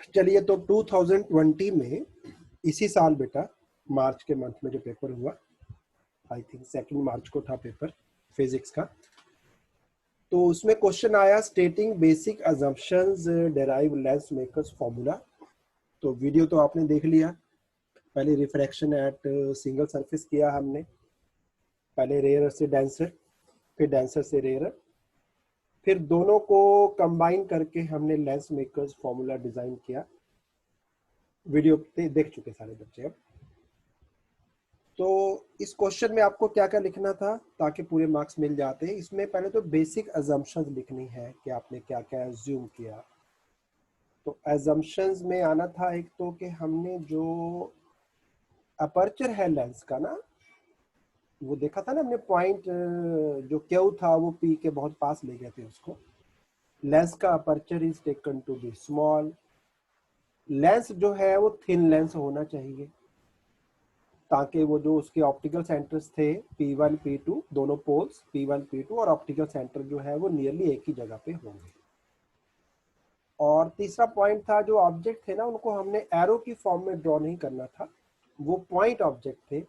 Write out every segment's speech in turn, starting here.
चलिए, तो 2020 में इसी साल बेटा मार्च के मंथ में जो पेपर हुआ, आई थिंक 2 मार्च को था पेपर फिजिक्स का, तो उसमें क्वेश्चन आया स्टेटिंग basic assumptions derive lens makers formula. तो वीडियो तो आपने देख लिया। पहले रिफ्रैक्शन एट सिंगल सरफेस किया हमने, पहले रेयर से डेंसर, फिर डेंसर से रेयर, फिर दोनों को कंबाइन करके हमने लेंस मेकर्स फॉर्मूला डिजाइन किया। वीडियो देख चुके सारे बच्चे अब। तो इस क्वेश्चन में आपको क्या क्या लिखना था ताकि पूरे मार्क्स मिल जाते हैं। इसमें पहले तो बेसिक अजम्पशंस लिखनी है कि आपने क्या क्या एज्यूम किया। तो एजम्पशंस में आना था एक तो कि हमने जो अपर्चर है लेंस का ना, वो देखा था ना हमने पॉइंट, जो क्यू था वो पी के बहुत पास ले गए थे उसको। लेंस का aperture is taken to be small. Lens जो है वो थिन लेंस होना चाहिए ताकि वो जो उसके ऑप्टिकल सेंटर्स थे P1 P2 दोनों पोल्स P1 P2 और ऑप्टिकल सेंटर जो है वो नियरली एक ही जगह पे होंगे। और तीसरा पॉइंट था जो ऑब्जेक्ट थे ना उनको हमने एरो की फॉर्म में ड्रॉ नहीं करना था, वो पॉइंट ऑब्जेक्ट थे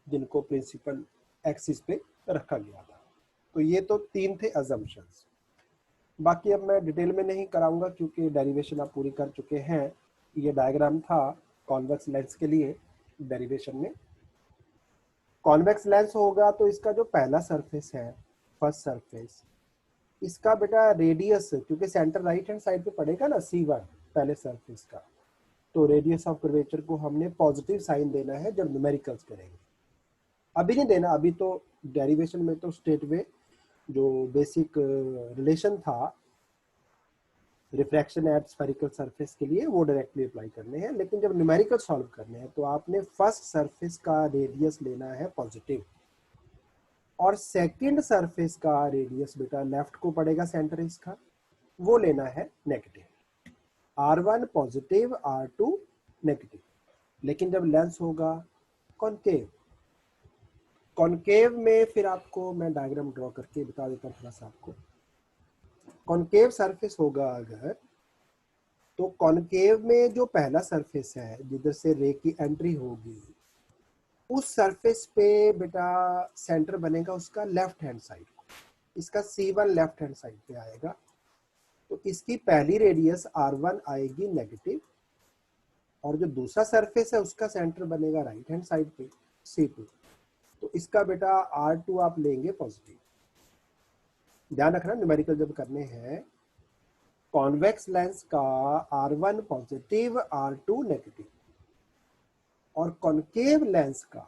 जिनको प्रिंसिपल एक्सिस पे रखा गया था। तो ये तो 3 थे अजम्पशंस। बाकी अब मैं डिटेल में नहीं कराऊंगा क्योंकि डेरिवेशन आप पूरी कर चुके हैं। ये डायग्राम था कॉन्वेक्स लेंस के लिए। डेरिवेशन में कॉन्वेक्स लेंस होगा तो इसका जो पहला सरफेस है, फर्स्ट सरफेस, इसका बेटा रेडियस, क्योंकि सेंटर राइट हैंड साइड पे पड़ेगा ना C1 पहले सरफेस का, तो रेडियस ऑफ कर्वेचर को हमने पॉजिटिव साइन देना है जब न्यूमेरिकल्स करेंगे। अभी नहीं देना, अभी तो डेरिवेशन में तो स्टेट वे जो बेसिक रिलेशन था रिफ्रैक्शन एट स्फेरिकल सरफेस के लिए वो डायरेक्टली अप्लाई करने हैं। लेकिन जब न्यूमेरिकल सॉल्व करने हैं तो आपने फर्स्ट सरफेस का रेडियस लेना है पॉजिटिव और सेकंड सरफेस का रेडियस बेटा लेफ्ट को पड़ेगा सेंटर इसका, वो लेना है negative. R1 positive, R2 negative. लेकिन जब लेंस होगा कॉनकेव, कॉनकेव में फिर आपको मैं डायग्राम ड्रॉ करके बता देता हूँ थोड़ा सा आपको। कॉनकेव सरफेस होगा अगर, तो कॉनकेव में जो पहला सरफेस है जिधर से रे की एंट्री होगी, उस सरफेस पे बेटा सेंटर बनेगा उसका लेफ्ट हैंड साइड को। इसका C1 लेफ्ट हैंड साइड पे आएगा, तो इसकी पहली रेडियस R1 आएगी नेगेटिव, और जो दूसरा सरफेस है उसका सेंटर बनेगा राइट हैंड साइड पे C2, तो इसका बेटा R2 आप लेंगे पॉजिटिव। ध्यान रखना न्यूमेरिकल जब करने हैं, कॉन्वेक्स लेंस का R1 पॉजिटिव, R2 नेगेटिव, और कॉनकेव लेंस का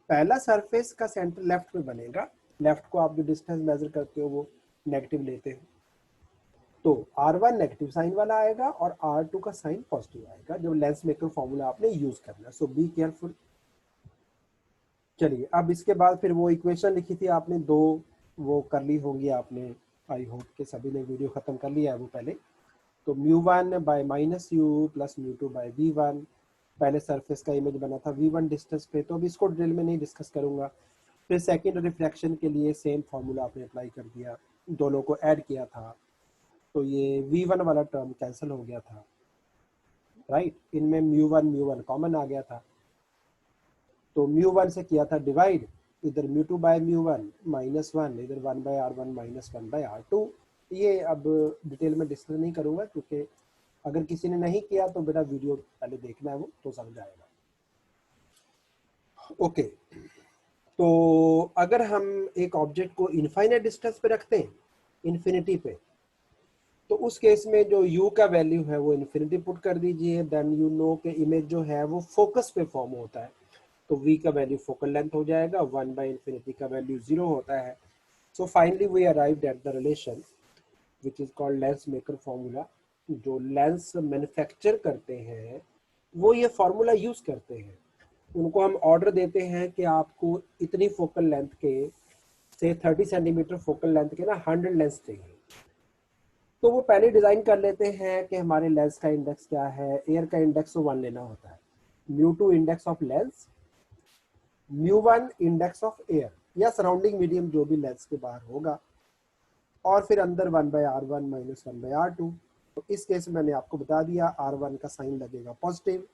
पहला सरफेस का सेंटर लेफ्ट में बनेगा। लेफ्ट को आप जो डिस्टेंस मेजर करते हो वो नेगेटिव लेते हो, तो R1 नेगेटिव साइन वाला आएगा और R2 का साइन पॉजिटिव आएगा जब लेंस मेकर फॉर्मूला आपने यूज करना है। सो बी केयरफुल। चलिए, अब इसके बाद फिर वो इक्वेशन लिखी थी आपने दो, वो कर ली होंगी आपने, आई होप के सभी ने वीडियो खत्म कर लिया है वो पहले। तो μ1 bye -u plus μ2 bye v1, पहले सरफेस का इमेज बना था v1 डिस्टेंस पे, तो अब इसको डिटेल में नहीं डिस्कस करूंगा। फिर सेकंड रिफ्लेक्शन के लिए सेम फॉर्मूला आपने अप्लाई कर दिया, दोनों को ऐड किया था, तो ये v1 वाला टर्म कैंसिल हो गया था, राइट। इनमें μ1 कॉमन आ गया था, तो μ1 से किया था डिवाइड, इधर μ2 बाय μ1 -1, इधर 1/r1 -1/r2। ये अब डिटेल में डिस्कस नहीं करूंगा क्योंकि अगर किसी ने नहीं किया तो बेटा वीडियो पहले देखना है, वो तो समझ आएगा। ओके, तो अगर हम एक ऑब्जेक्ट को इनफाइनाइट डिस्टेंस पे रखते हैं, इन्फिनिटी पे, तो उस केस में जो u का वैल्यू है वो इन्फिनिटी पुट कर दीजिए। देन यू नो के इमेज जो है वो फोकस पे फॉर्म होता है, तो v का वैल्यू फोकल लेंथ हो जाएगा, 1/infinity का वैल्यू 0 होता है। So finally we arrived at the relation which is called lens maker formula. जो लेंस मैन्युफैक्चर करते हैं वो ये फॉर्मूला यूज करते हैं, उनको हम ऑर्डर देते हैं कि आपको इतनी फोकल लेंथ के, से 30 सेंटीमीटर फोकल लेंथ के ना 100 लेंस चाहिए, तो वो पहले डिजाइन कर लेते हैं कि हमारे लेंस का इंडेक्स क्या है। एयर का इंडेक्स तो 1 लेना होता है, μ2 index of lens, μ1 index of air या सराउंडिंग मीडियम जो भी लेंस के बाहर होगा, और फिर अंदर 1/r1 -1/r2। तो इस केस में मैंने आपको बता दिया R1 का साइन लगेगा पॉजिटिव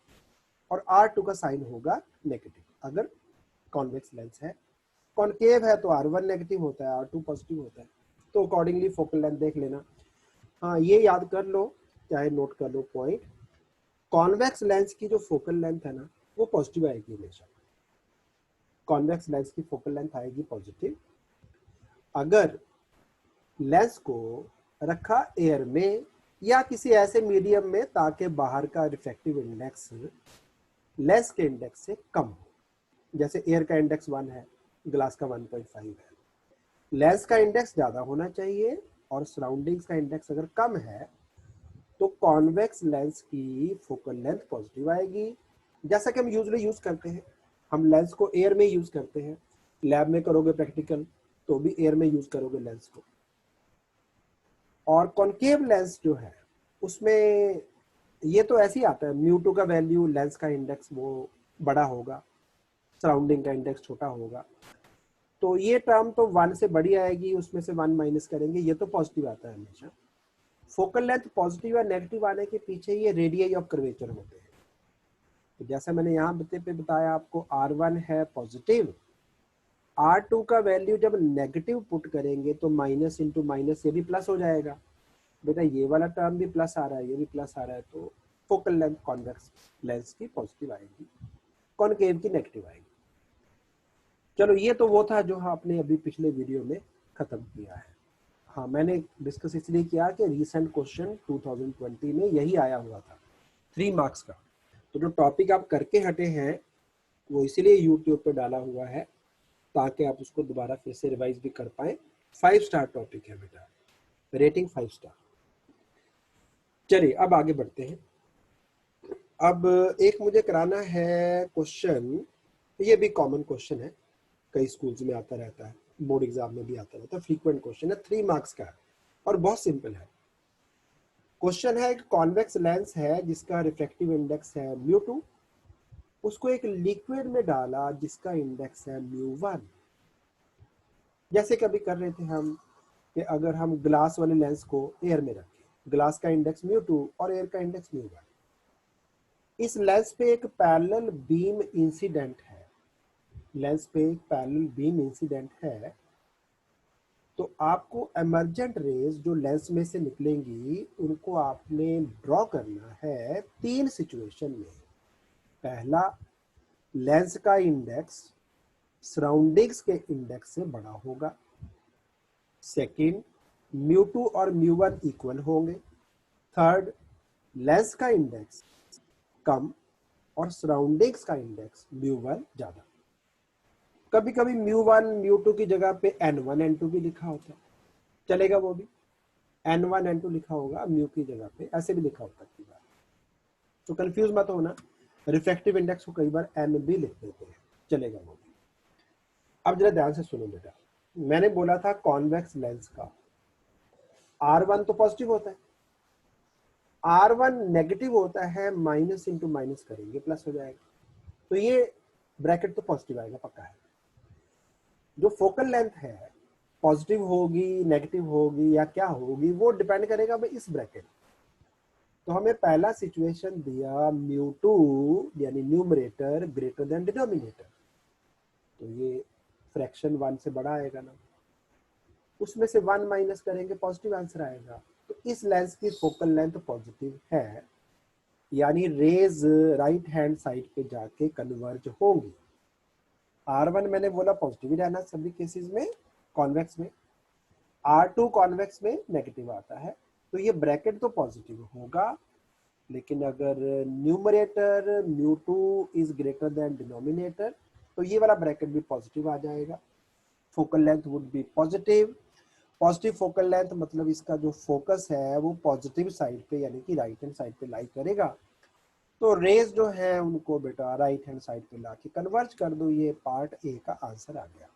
और R2 का साइन होगा नेगेटिव अगर कॉन्वेक्स लेंस है। कॉनकेव है तो R1 नेगेटिव होता है, R2 पॉजिटिव होता है। तो अकॉर्डिंगली फोकल लेंथ देख लेना। हाँ, ये याद कर लो, चाहे नोट कर लो पॉइंट, कॉन्वेक्स लेंस की जो फोकल लेंथ है ना वो पॉजिटिव आएगी हमेशा। कॉन्वेक्स लेंस की फोकल लेंथ आएगी पॉजिटिव। अगर लेंस को रखा एयर में या किसी ऐसे मीडियम में ताकि बाहर का रिफ्रैक्टिव इंडेक्स लेंस के इंडेक्स से कम हो, जैसे एयर का इंडेक्स 1 है, ग्लास का 1.5 है, लेंस का इंडेक्स ज्यादा होना चाहिए और सराउंडिंग्स का इंडेक्स अगर कम है तो कॉन्वेक्स लेंस की फोकल लेंथ पॉजिटिव आएगी। जैसा कि हम यूजुअली यूज करते हैं, हम लेंस को एयर में यूज करते हैं, लैब में करोगे प्रैक्टिकल तो भी एयर में यूज करोगे लेंस को। और कॉनकेव लेंस जो है उसमें ये तो ऐसे ही आता है, μ2 का वैल्यू लेंस का इंडेक्स वो बड़ा होगा, सराउंडिंग का इंडेक्स छोटा होगा, तो ये टर्म तो 1 से बड़ी आएगी, उसमें से 1 माइनस करेंगे, ये तो पॉजिटिव आता है हमेशा। फोकल लेंथ पॉजिटिव या नेगेटिव आने के पीछे ये रेडियस ऑफ कर्वेचर होते हैं। तो जैसा मैंने यहाँ पे बताया आपको, R1 है पॉजिटिव, R2 का वैल्यू जब नेगेटिव पुट करेंगे तो माइनस इंटू माइनस ये भी प्लस हो जाएगा। बेटा ये वाला टर्म भी प्लस आ रहा है, ये भी प्लस आ रहा है, तो फोकल लेंथ कॉन्वेक्स लेंस की पॉजिटिव आएगी, कॉनकेव की नेगेटिव आएगी। चलो ये तो वो था जो आपने अभी पिछले वीडियो में खत्म किया है। हाँ, मैंने डिस्कस इसलिए किया कि रीसेंट क्वेश्चन 2020 में यही आया हुआ था 3 मार्क्स का। तो जो टॉपिक आप करके हटे हैं वो इसीलिए यूट्यूब पे डाला हुआ है ताकि आप उसको दोबारा फिर से रिवाइज भी कर पाए। 5 स्टार टॉपिक है बेटा, रेटिंग 5 स्टार। चलिए अब आगे बढ़ते हैं। अब एक मुझे कराना है क्वेश्चन, ये भी कॉमन क्वेश्चन है, कई स्कूल्स में आता रहता है, बोर्ड एग्जाम में भी आता रहता है, फ्रीक्वेंट क्वेश्चन है, 3 मार्क्स का है और बहुत सिंपल है। क्वेश्चन है एक कॉन्वेक्स लेंस है जिसका रिफ्रैक्टिव इंडेक्स है μ2, उसको एक लिक्विड में डाला जिसका इंडेक्स है μ1। जैसे कभी कर रहे थे हम कि अगर हम ग्लास वाले लेंस को एयर में रखें, ग्लास का इंडेक्स μ2 और एयर का इंडेक्स μ1, इस लेंस पे एक पैरेलल बीम इंसिडेंट है, लेंस पे एक पैरेलल बीम इंसिडेंट है, तो आपको एमर्जेंट रेज जो लेंस में से निकलेंगी उनको आपने ड्रॉ करना है 3 सिचुएशन में। पहला, लेंस का इंडेक्स सराउंडिंग्स के इंडेक्स से बड़ा होगा। सेकंड, μ2 और μ1 इक्वल होंगे। थर्ड, लेंस का इंडेक्स कम और सराउंडिंग्स का इंडेक्स μ1 ज्यादा। कभी कभी μ1 μ2 की जगह पे n1 n2 भी लिखा होता है, चलेगा वो भी, n1 n2 लिखा होगा म्यू की जगह पे, ऐसे भी लिखा होता है। तो कंफ्यूज मत होना, रिफ्रैक्टिव इंडेक्स को कई बार n भी लिख देते हैं, चलेगा वो भी। अब जरा ध्यान से सुनो बेटा, मैंने बोला था कॉन्वेक्स लेंस का R1 तो पॉजिटिव होता है, R1 नेगेटिव होता है, माइनस इंटू माइनस करेंगे प्लस हो जाएगा, तो ये ब्रैकेट तो पॉजिटिव आएगा पक्का है। जो फोकल लेंथ है पॉजिटिव होगी, नेगेटिव होगी या क्या होगी वो डिपेंड करेगा भाई इस ब्रैकेट। तो हमें पहला सिचुएशन दिया μ2 यानी न्यूमरेटर ग्रेटर देन डिनोमिनेटर, तो ये फ्रैक्शन 1 से बड़ा आएगा ना, उसमें से 1 माइनस करेंगे पॉजिटिव आंसर आएगा। तो इस लेंस की फोकल लेंथ पॉजिटिव है, यानी रेज राइट हैंड साइड पे जाके कन्वर्ज होंगी। R1 मैंने बोला पॉजिटिव ही रहना सभी केसेस में कॉन्वेक्स में, R2 कॉन्वेक्स में नेगेटिव आता है, तो ये ब्रैकेट तो पॉजिटिव होगा, लेकिन अगर numerator μ2 is greater than denominator तो ये वाला ब्रैकेट भी पॉजिटिव आ जाएगा। Focal length would be positive. Positive focal length मतलब इसका जो फोकस है वो पॉजिटिव साइड पे यानी कि राइट हैंड साइड पे लाई करेगा, तो रेज जो है उनको बेटा राइट हैंड साइड पे ला के कन्वर्ज कर दो। ये पार्ट ए का आंसर आ गया।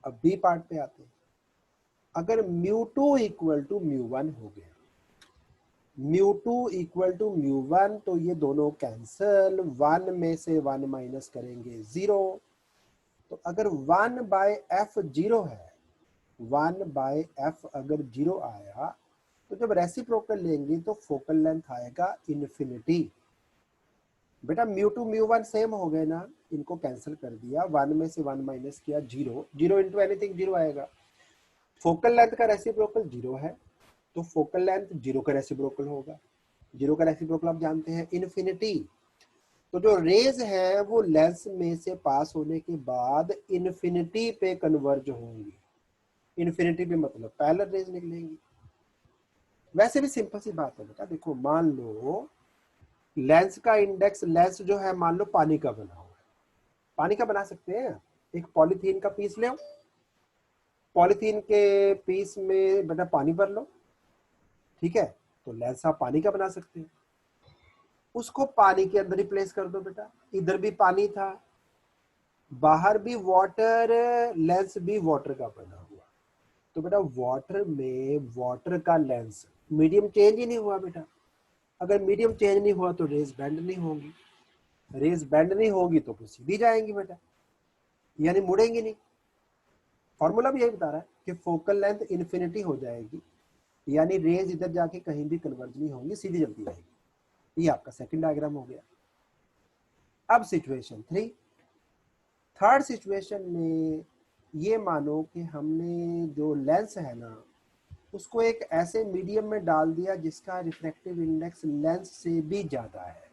अब बी पार्ट पे आते हैं। अगर μ2 इक्वल टू μ1 हो गया, μ2 इक्वल टू μ1, तो ये दोनों कैंसल, 1 में से 1 माइनस करेंगे 0। तो अगर 1 बाय f 0 है, 1 बाय f अगर 0 आया तो जब रेसिप्रोकल लेंगे तो फोकल लेंथ आएगा इन्फिनिटी। बेटा mu two mu one same हो गए ना, इनको कैंसिल कर दिया, 1 में से 1 माइनस किया, 0, 0 इंटू एनीथिंग 0 आएगा। फोकल लेंथ का रेसिप्रोकल 0 है, तो फोकल लेंथ 0 का रेसिप्रोकल होगा। 0 का रेसिप्रोकल आप जानते हैं इन्फिनिटी। तो जो रेज है वो लेंस में से पास होने के बाद इन्फिनिटी पे कन्वर्ज होंगी। इन्फिनिटी पे मतलब पैरेलल रेज निकलेंगी। वैसे भी सिंपल सी बात है बेटा, देखो मान लो लेंस का इंडेक्स, लेंस जो है मान लो पानी का बना हुआ है। पानी का बना सकते हैं, एक पॉलीथीन का पीस ले, पॉलीथीन के पीस में बेटा पानी भर लो, ठीक है, तो लेंस आप पानी का बना सकते हैं। उसको पानी के अंदर ही प्लेस कर दो बेटा, इधर भी पानी था, बाहर भी वाटर, लेंस भी वाटर का बना हुआ, तो बेटा वाटर में वाटर का लेंस, मीडियम चेंज ही नहीं हुआ बेटा। अगर मीडियम चेंज नहीं हुआ तो रेज बेंड नहीं होगी, रेज बेंड नहीं होगी तो फिर सीधी जाएंगी बेटा, यानी मुड़ेंगी नहीं। फॉर्मूला भी यही बता रहा है कि फोकल लेंथ इन्फिनिटी हो जाएगी, यानी रेज इधर जाके कहीं भी कन्वर्ज नहीं होंगी, सीधी चलती रहेगी। ये आपका सेकंड डायग्राम हो गया। अब सिचुएशन 3, थर्ड सिचुएशन में ये मानो कि हमने जो लेंस है ना उसको एक ऐसे मीडियम में डाल दिया जिसका रिफ्रैक्टिव इंडेक्स लेंस से भी ज्यादा है,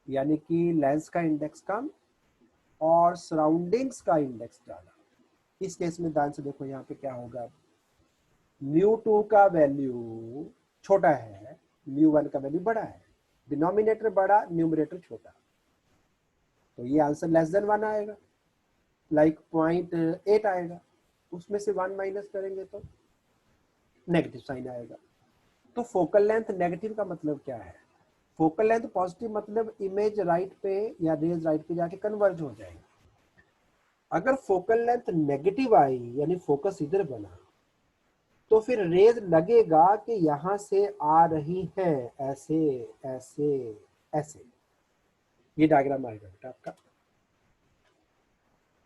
यानी कि लेंस का इंडेक्स कम और सराउंडिंग्स का इंडेक्स ज्यादा। इस केस में ध्यान से देखो यहाँ पे क्या होगा, μ2 का वैल्यू छोटा है, μ1 का वैल्यू बड़ा है, डिनोमिनेटर बड़ा न्यूमरेटर छोटा, तो ये आंसर लेस देन 1 आएगा, लाइक 0.8 आएगा। उसमें से 1 माइनस करेंगे तो नेगेटिव साइन आएगा। तो फोकल लेंथ नेगेटिव का मतलब क्या है, फोकल लेंथ पॉजिटिव मतलब इमेज राइट पे या रेज राइट पे जाके कन्वर्ज हो जाएगी। अगर फोकल लेंथ नेगेटिव आई यानी फोकस इधर बना, तो फिर रेज लगेगा कि यहां से आ रही है, ऐसे ऐसे ऐसे, ये डायग्राम आएगा बेटा आपका।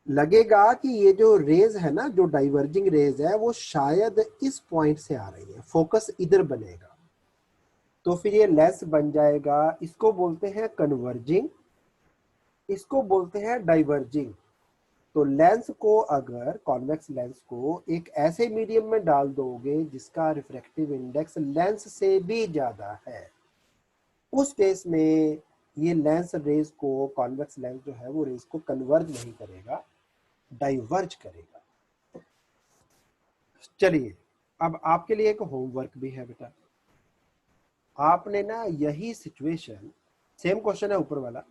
लगेगा कि ये जो रेज है ना, जो डाइवर्जिंग रेज है वो शायद इस पॉइंट से आ रही है, फोकस इधर बनेगा, तो फिर ये लेंस बन जाएगा। इसको बोलते हैं कन्वर्जिंग, इसको बोलते हैं डाइवर्जिंग। तो लेंस को, अगर कॉन्वेक्स लेंस को एक ऐसे मीडियम में डाल दोगे जिसका रिफ्रैक्टिव इंडेक्स लेंस से भी ज्यादा है, उस केस में ये लेंस रेज को, कॉन्वेक्स लेंस जो है वो रेज को कन्वर्ज नहीं करेगा, डाइवर्ज करेगा। चलिए अब आपके लिए एक होमवर्क भी है बेटा। आपने ना यही सिचुएशन, सेम क्वेश्चन है ऊपर वाला,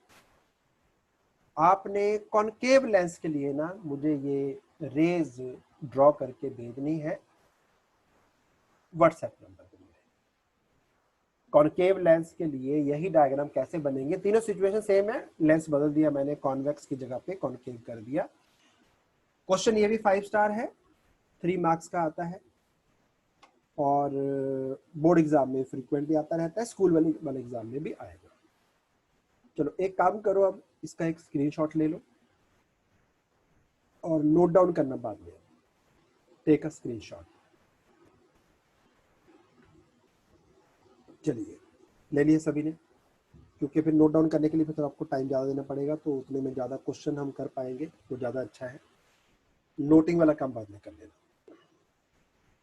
आपने कॉनकेव लेंस के लिए ना मुझे ये रेज ड्रॉ करके भेजनी है व्हाट्सएप नंबर पे। कॉनकेव लेंस के लिए यही डायग्राम कैसे बनेंगे, तीनों सिचुएशन सेम है, लेंस बदल दिया मैंने, कॉन्वेक्स की जगह पे कॉनकेव कर दिया। क्वेश्चन ये भी 5 स्टार है, 3 मार्क्स का आता है और बोर्ड एग्जाम में फ्रीक्वेंटली आता रहता है, स्कूल वाले एग्जाम में भी आएगा। चलो एक काम करो, अब इसका एक स्क्रीनशॉट ले लो और नोट डाउन करना बाद में, टेक अ स्क्रीनशॉट। चलिए ले लिए सभी ने, क्योंकि फिर नोट डाउन करने के लिए फिर तो आपको टाइम ज़्यादा देना पड़ेगा, तो उतने में ज़्यादा क्वेश्चन हम कर पाएंगे तो ज़्यादा अच्छा है। नोटिंग वाला काम बाद में कर लेना।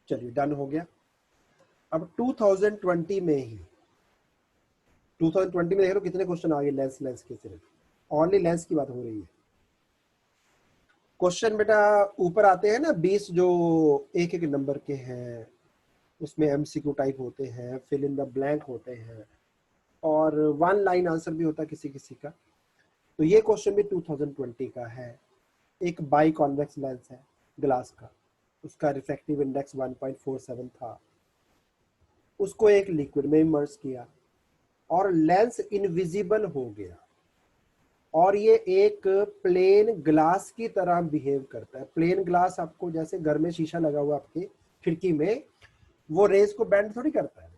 चलिए डन हो गया। अब 2020 में ही, 2020 में देख लो कितने क्वेश्चन आ गए लेंस के सिर्फ, ओनली लेंस की बात हो रही है। क्वेश्चन बेटा ऊपर आते हैं ना 20 जो एक एक नंबर के हैं, उसमें एमसीक्यू टाइप होते हैं, फिल इन द ब्लैंक होते हैं और 1 लाइन आंसर भी होता है किसी किसी का। तो ये क्वेश्चन भी 2020 का है। एक बाई कॉन्वेक्स लेंस है ग्लास का, उसका रिफ्रैक्टिव इंडेक्स 1.47 था, उसको एक लिक्विड में इमर्स किया और लेंस इनविजिबल हो गया और ये एक प्लेन ग्लास की तरह बिहेव करता है। प्लेन ग्लास आपको जैसे घर में शीशा लगा हुआ आपकी खिड़की में, वो रेज को बेंड थोड़ी करता है,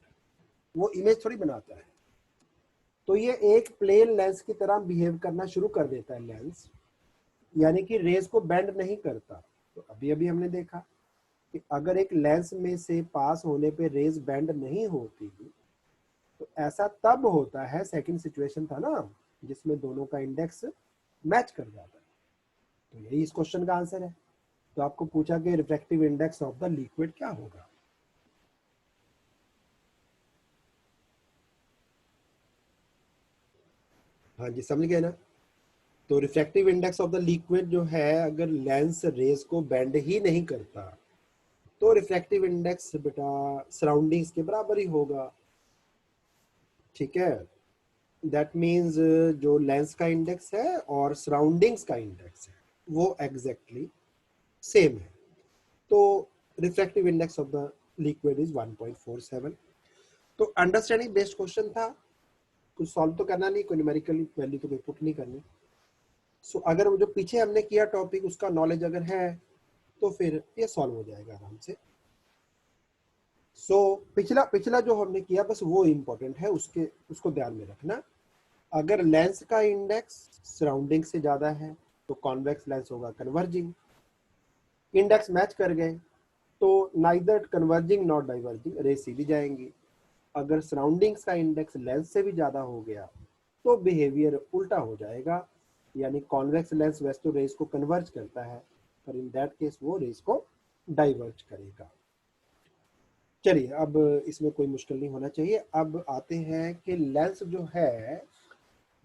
वो इमेज थोड़ी बनाता है। तो ये एक प्लेन लेंस की तरह बिहेव करना शुरू कर देता है लेंस, यानी कि रेज को बेंड नहीं करता। तो अभी अभी हमने देखा कि अगर एक लेंस में से पास होने पे रेज बेंड नहीं होती, तो ऐसा तब होता है, सेकंड सिचुएशन था ना जिसमें दोनों का इंडेक्स मैच कर जाता है, तो यही इस क्वेश्चन का आंसर है। तो आपको पूछा कि refractive index of the liquid क्या होगा। हाँ जी, समझ गए ना। तो refractive index of the liquid जो है, अगर लेंस रेज को बेंड ही नहीं करता तो रिफ्रैक्टिव इंडेक्स बेटा सराउंडिंग्स के बराबर ही होगा। ठीक है, दैट मीन्स जो लेंस का इंडेक्स है और सराउंडिंग्स का इंडेक्स है वो एग्जैक्टली सेम है। तो refractive index of the liquid is 1.47। तो अंडरस्टैंडिंग बेस्ड क्वेश्चन था, कुछ सॉल्व तो करना नहीं, कोई न्यूमेरिकल वैल्यू तो कोई पुट नहीं करनी। सो अगर जो पीछे हमने किया टॉपिक उसका नॉलेज अगर है तो फिर ये सॉल्व हो जाएगा आराम से। सो पिछला पिछला जो हमने किया बस वो इम्पोर्टेंट है, उसको ध्यान में रखना। अगर लेंस का इंडेक्स सराउंडिंग से ज्यादा है तो कॉन्वेक्स लेंस होगा कन्वर्जिंग। इंडेक्स मैच कर गए तो नाइदर कन्वर्जिंग नॉट डाइवर्जिंग, रे सीधी जाएंगी। अगर सराउंडिंग्स का इंडेक्स लेंस से भी ज्यादा हो गया तो बिहेवियर उल्टा हो जाएगा, यानी कॉन्वेक्स लेंस वैसे तो रेस को कन्वर्ज करता है, पर इन दैट केस वो रेस को डाइवर्ज करेगा। चलिए, अब इसमें कोई मुश्किल नहीं होना चाहिए। अब आते हैं कि लेंस जो है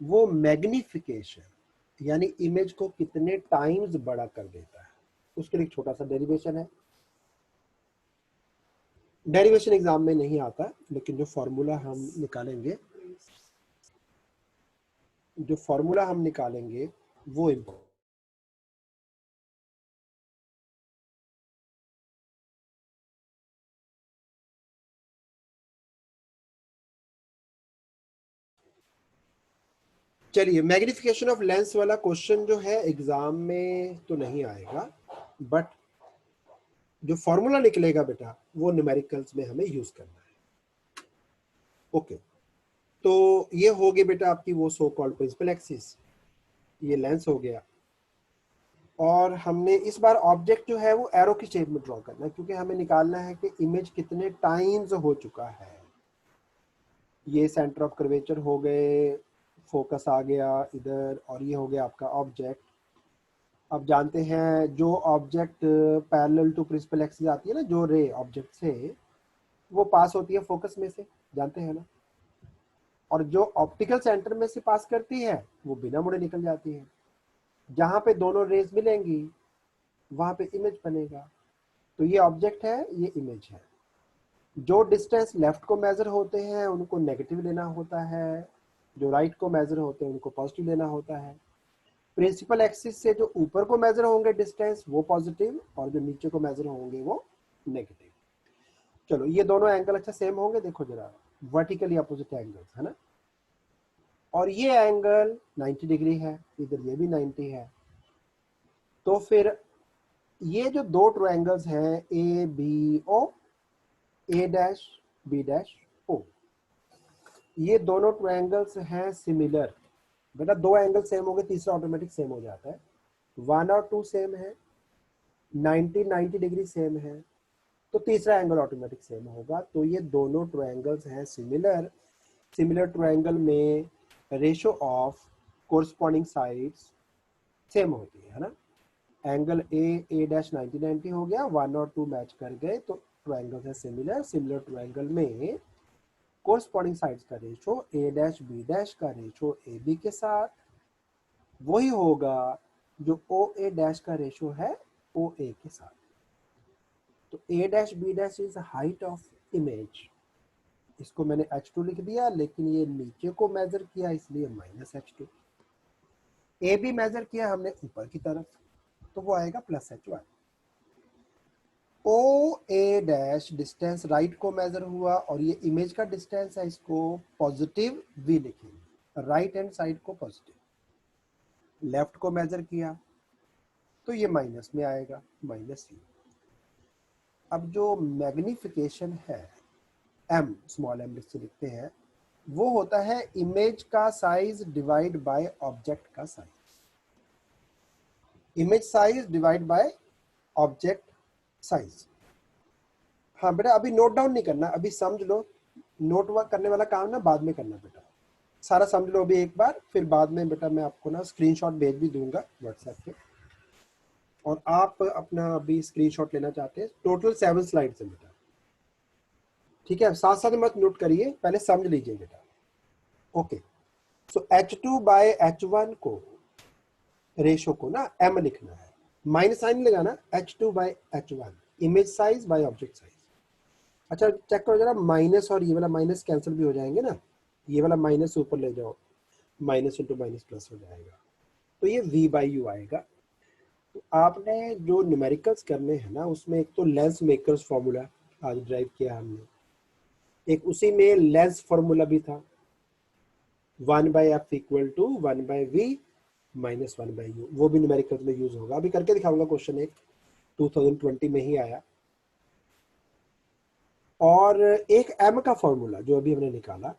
वो मैग्निफिकेशन यानी इमेज को कितने टाइम्स बड़ा कर देता है, उसके लिए एक छोटा सा डेरिवेशन है। डेरिवेशन एग्जाम में नहीं आता, लेकिन जो फॉर्मूला हम निकालेंगे वो इम्पोर्टेंट। चलिए, मैग्निफिकेशन ऑफ लेंस वाला क्वेश्चन जो है एग्जाम में तो नहीं आएगा, बट जो फॉर्मूला निकलेगा बेटा वो न्यूमेरिकल्स में हमें यूज करना है। ओके, तो ये हो गई बेटा आपकी वो सो कॉल्ड प्रिंसिपल एक्सिस, ये लेंस हो गया। और हमने इस बार ऑब्जेक्ट जो है वो एरो की शेप में ड्रॉ करना है, क्योंकि हमें निकालना है कि इमेज कितने टाइम्स हो चुका है। ये सेंटर ऑफ कर्वेचर हो गए, फोकस आ गया इधर, और ये हो गया आपका ऑब्जेक्ट। अब जानते हैं जो object parallel to principal axis आती है ना, जो रे ऑब्जेक्ट से वो पास होती है फोकस में से, जानते हैं ना। और जो ऑप्टिकल सेंटर में से पास करती है वो बिना मुड़े निकल जाती है। जहां पे दोनों रेज मिलेंगी वहां पे इमेज बनेगा। तो ये ऑब्जेक्ट है, ये इमेज है। जो डिस्टेंस लेफ्ट को मेजर होते हैं उनको नेगेटिव लेना होता है, जो राइट को मेजर होते हैं उनको पॉजिटिव लेना होता है। प्रिंसिपल एक्सिस से जो ऊपर को मेजर होंगे डिस्टेंस वो पॉजिटिव, और जो नीचे को मेजर होंगे वो नेगेटिव। चलो, ये दोनों एंगल अच्छा सेम होंगे, देखो जरा, वर्टिकली अपोजिट एंगल्स है ना। और ये एंगल 90 डिग्री है, इधर ये भी 90 है। तो फिर ये जो दो ट्रायंगल्स हैं A B O, A dash B dash O, ये दोनों ट्रायंगल्स हैं सिमिलर। बेटा दो एंगल सेम हो गए, तीसरा ऑटोमेटिक सेम हो जाता है। 1 और 2 सेम है, 90 डिग्री सेम है, तो तीसरा एंगल ऑटोमेटिक सेम होगा। तो ये दोनों ट्रायंगल्स हैं सिमिलर। सिमिलर ट्रायंगल में ratio of corresponding sides same होती है ना। एंगल ए डैश 90 हो गया, 1 और 2 मैच कर गए तो ट्रायंगल्स है सिमिलर। सिमिलर ट्रायंगल में कोरस्पॉन्डिंग साइड्स का ratio A dash B dash का रेशो ए बी के साथ वही होगा जो ओ ए डैश का रेशो है ओ ए के साथ। तो A dash B dash is height of image, इसको मैंने h2 लिख दिया, लेकिन ये नीचे को मेजर किया इसलिए -h2। ए भी मेजर किया हमने ऊपर की तरफ, तो वो आएगा +h1। O A dash distance right को मेजर हुआ, और ये इमेज का डिस्टेंस है, इसको पॉजिटिव v लिखेंगे, राइट हैंड साइड को पॉजिटिव। लेफ्ट को मेजर किया तो ये माइनस में आएगा, -u। अब जो मैग्निफिकेशन है m, स्मॉल m से लिखते हैं, वो होता है इमेज का साइज डिवाइड बाय ऑब्जेक्ट का size. Image size divide by object size. हाँ बेटा अभी नोट डाउन नहीं करना, अभी समझ लो, नोट वर्क करने वाला काम ना बाद में करना बेटा, सारा समझ लो अभी एक बार, फिर बाद में बेटा मैं आपको ना स्क्रीनशॉट भेज भी दूंगा व्हाट्सएप पे, और आप अपना अभी स्क्रीनशॉट लेना चाहते हैं। टोटल 7 स्लाइड्स है बेटा, ठीक है, साथ साथ मत नोट करिए, पहले समझ लीजिए बेटा। Okay, so H2 by H1 को रेशो को ना m लिखना है, माइनस साइन लगाना, H2 by H1 image size by object size. अच्छा चेक करो जरा, माइनस और ये वाला माइनस कैंसिल भी हो जाएंगे ना, ये वाला माइनस ऊपर ले जाओ, माइनस इंटू माइनस प्लस हो जाएगा, तो ये v बाई यू आएगा। तो आपने जो न्यूमेरिकल्स करने हैं ना, उसमें एक तो लेंस मेकर्स फॉर्मूला आज ड्राइव किया हमने, एक उसी में लेंस फॉर्मूला भी था, 1/f equal to 1/v minus 1/u, वो भी न्यूमेरिकल्स में यूज होगा। अभी करके दिखाऊंगा क्वेश्चन, एक 2020 में ही आया। और एक m का फॉर्मूला जो अभी हमने निकाला,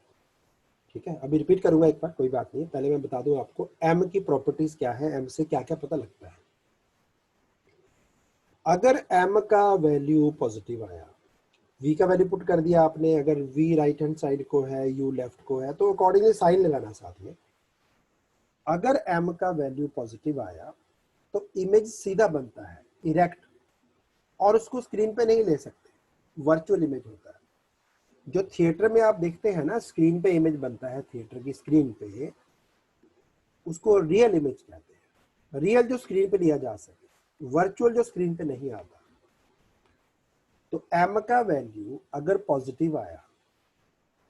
ठीक है, अभी रिपीट करूंगा एक बार, कोई बात नहीं, पहले मैं बता दूं आपको m की प्रॉपर्टीज क्या है, m से क्या क्या पता लगता है। अगर m का वैल्यू पॉजिटिव आया, v का वैल्यू पुट कर दिया आपने, अगर v राइट हैंड साइड को है, u लेफ्ट को है, तो अकॉर्डिंगली साइन लगाना साथ में। अगर m का वैल्यू पॉजिटिव आया तो इमेज सीधा बनता है, इरेक्ट, और उसको स्क्रीन पे नहीं ले सकते, वर्चुअल इमेज होता है। जो थिएटर में आप देखते हैं ना, स्क्रीन पे इमेज बनता है थिएटर की स्क्रीन पे, उसको रियल इमेज कहते हैं। रियल जो स्क्रीन पे लिया जा सके, वर्चुअल जो स्क्रीन पे नहीं आता। तो m का वैल्यू अगर पॉजिटिव आया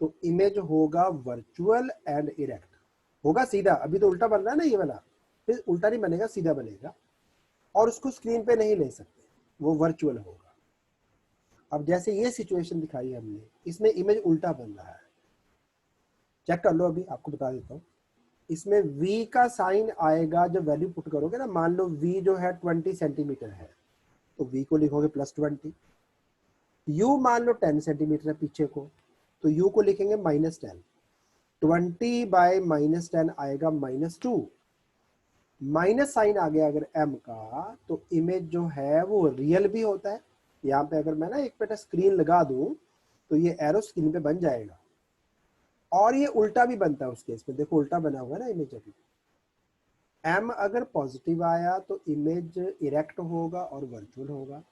तो इमेज होगा वर्चुअल एंड इरेक्ट, होगा सीधा। अभी तो उल्टा बन रहा है ना ये वाला, फिर उल्टा नहीं बनेगा, सीधा बनेगा, और उसको स्क्रीन पे नहीं ले सकते, वो वर्चुअल होगा। अब जैसे ये सिचुएशन दिखाई हमने, इसमें इमेज उल्टा बन रहा है, चेक कर लो, अभी आपको बता देता हूँ। इसमें v का साइन आएगा जब वैल्यू पुट करोगे ना, मान लो v जो है 20 सेंटीमीटर है, तो v को लिखोगे +20, u मान लो 10 सेंटीमीटर है पीछे को, तो u को लिखेंगे -10, 20 बाय -10 आएगा -2, माइनस साइन आ गया अगर m का, तो इमेज जो है वो रियल भी होता है। यहाँ पे अगर मैं ना एक बेटा स्क्रीन लगा दूं तो ये एरो स्क्रीन पे बन जाएगा, और ये उल्टा भी बनता है उस केस में, देखो उल्टा बना हुआ है ना इमेज। अभी m अगर पॉजिटिव आया तो इमेज इरेक्ट होगा और वर्चुअल होगा,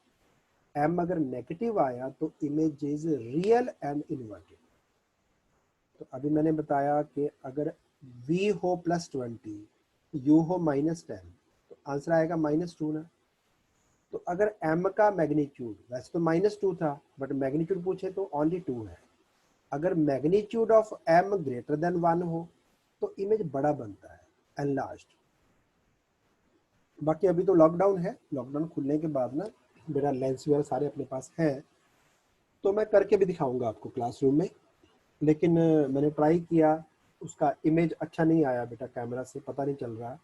m अगर नेगेटिव आया तो image is real and inverted. तो अभी मैंने बताया कि अगर v हो +20, u हो -10, तो आंसर आएगा -2 ना। तो अगर m का मैग्नीट्यूड, वैसे तो -2 था, बट मैग्नीट्यूड पूछे तो ओनली 2 है। अगर magnitude of m greater than 1 हो तो इमेज बड़ा बनता है, एनलार्ज्ड। बाकी अभी तो लॉकडाउन है, लॉकडाउन खुलने के बाद ना मेरा लेंस वगैरह सारे अपने पास है, तो मैं करके भी दिखाऊंगा आपको क्लासरूम में। लेकिन मैंने ट्राई किया, उसका इमेज अच्छा नहीं आया बेटा, कैमरा से पता नहीं चल रहा,